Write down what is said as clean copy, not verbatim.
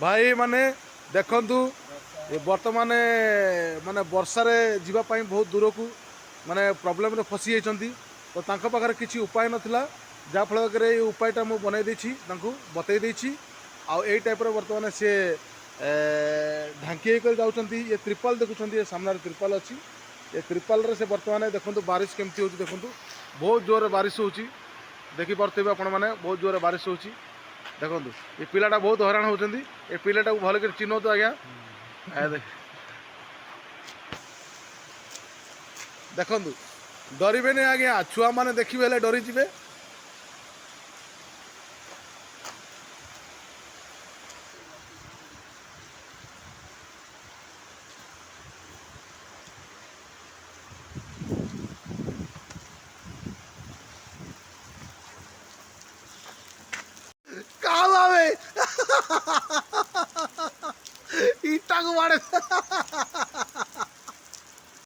भाई माने देखंतु ये वर्तमान माने वर्षार जीवाई बहुत दूर को माने प्रोब्लेम फसी जाइंट तो तांको पाखरे किसी उपाय नथिला जाफल ये उपायटा मुझे बनई देछि बतई देछि आउ एई टाइप वर्तमान सी ढांकी कर जाउछंती ये त्रिपाल देखुं ये सामने त्रिपाल अच्छी ये त्रिपाल रे से वर्तमान देखो बारिश केमती हो देखो बहुत जोर बारिश हो देखिपे आपण मैंने बहुत जोर बारिश हो देखो ये पिलाटा बहुत हैरान होती ये पिलाटा भल कर चिन्ह तो आज्ञा देखु डरबे आज्ञा छुआ मैंने देखिए डरीजे ईटा को मारे